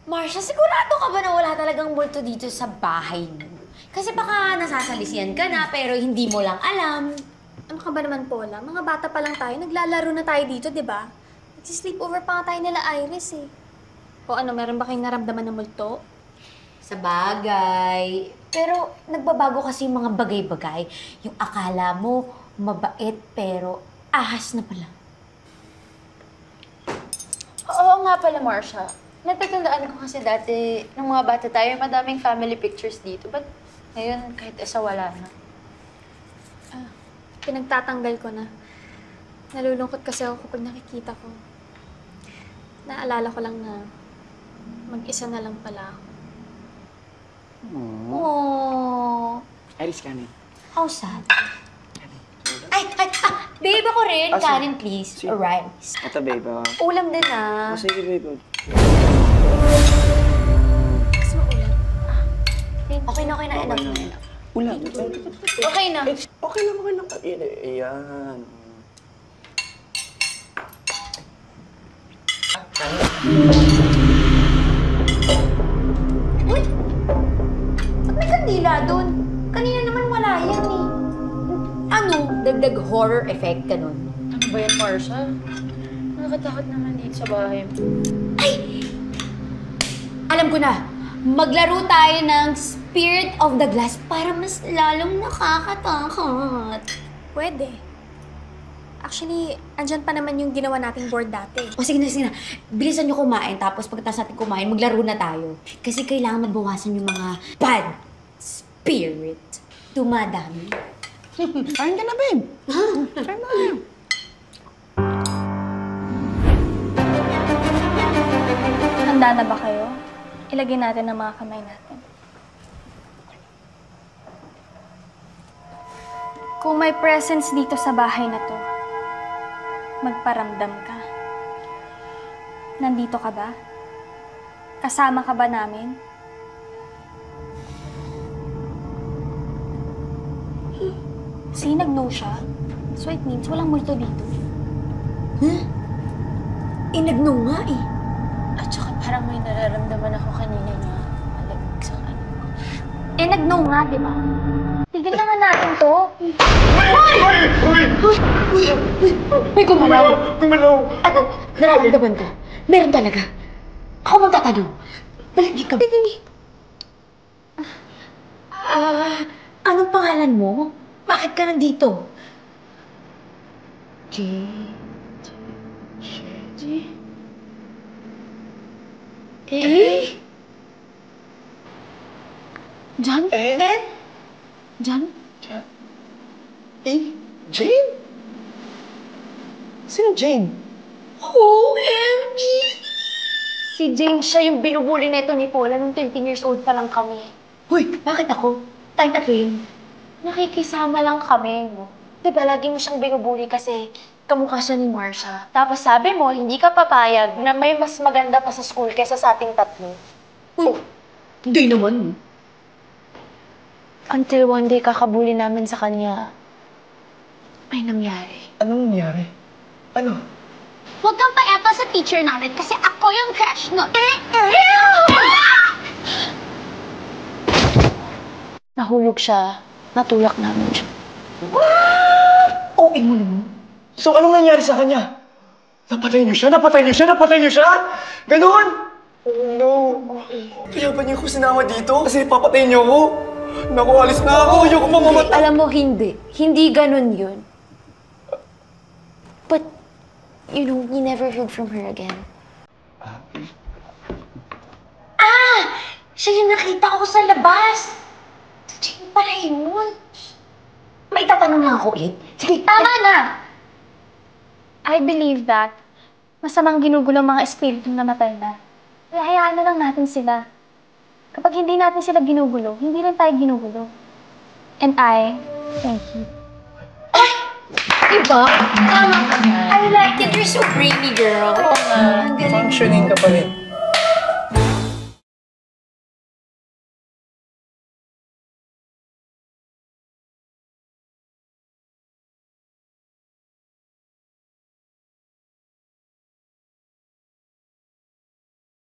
Marsha, sigurado ka ba na wala talagang multo dito sa bahay mo? Kasi baka nasasalisihan ka na pero hindi mo lang alam. Ano ka ba naman, Paula? Mga bata pa lang tayo. Naglalaro na tayo dito, di ba? Nagsi-sleepover pa nga tayo nila Iris eh. O ano, meron ba kayong naramdaman ng multo? Sa bagay. Pero nagbabago kasi yung mga bagay-bagay. Yung akala mo mabait pero ahas na pala. Oo nga pala, Marsha. Natatandaan ko kasi dati, nung mga bata tayo, madaming family pictures dito. But ngayon, kahit isa wala na. Pinagtatanggal ko na. Nalulungkot kasi ako kapag nakikita ko. Naalala ko lang na mag-isa na lang pala ako. Oh. Iris, kanin. How sad. Babe, ako rin. Kanin, please. Si- Rice. Ito, babe. Ulam din ah. Sige, babe. Gusto mo ulam? Okay na, enough na enough. Ulam. Okay na. Okay lang, okay lang. Ayan. Uy! Ba't may kandila doon? Kanina naman wala yan eh. Ano? Dagdag horror effect ka nun. Ano ba yan, Marsha? Nakakatakot naman dito sa bahay mo. Alam ko na. Maglaro tayo ng Spirit of the Glass para mas lalong nakakatakot. Pwede. Actually, andyan pa naman yung ginawa nating board dati. O sige na. Bilisan nyo kumain, tapos pagkatapos natin kumain, maglaro na tayo. Kasi kailangan mabawasan yung mga bad spirit. Dumadami. Kain ka na, babe. Kain na. Handa na ba kayo? Ilagay natin ang mga kamay natin. Kung may presence dito sa bahay na to, magparamdam ka. Nandito ka ba? Kasama ka ba namin? See, nag-no siya. So it means walang multo dito. Huh? Nag-no nga eh. At saka parang may nararamdaman ako kanina na malamig sa kanin ko. Nag-no nga, di ba? Tigil na nga natin to. May gumalaw. Gumalaw. Ano? Nararamdaman ko. Meron talaga. Ako magtatanong. Balagin ka. Anong pangalan mo? Bakit ka nandito? John? John? Jane? Sino Jane? OMG! Si Jane, siya yung binubuli nito ni Paula nung 13 years old pa lang kami. Hoy, bakit ako? Tayong tatlo yun. Nakikisama lang kami, no? Diba, lagi mo siyang binubuli kasi kamukha siya ni Marsha. Tapos sabi mo, hindi ka papayag na may mas maganda pa sa school kaysa sa ating tatlo. Uy, hindi naman. Until one day kakabuli namin sa kanya, may nangyari. Anong nangyari? Ano? Huwag kang pa-epa sa teacher namin kasi ako yung crush nun. Nahulog siya. Natulak namin siya. Oo, mo naman. So, anong nangyari sa kanya? Napatay niyo siya? Napatay niyo siya? Napatay niyo siya? Ganon! Oh no! Kaya ba niyo ako sinama dito? Kasi papatayin niyo ako? Naku, alis na ako! Ayoko mamamatay! Alam mo, hindi. Hindi ganun yun. But, you know, we never heard from her again. Siya yung nakita ko sa labas! Sige pala yun. May tatanong lang ako, eh. Sige, Tama na! I believe that masamang ginugulo ang mga espiritu na namatay na. Kaya hayaan na lang natin sila. Kapag hindi natin sila ginugulo, hindi rin tayo ginugulo. And I thank you. Diba? Tama ka. I like it. You're so brainy, girl. Oo nga. Functioning ka pa rin.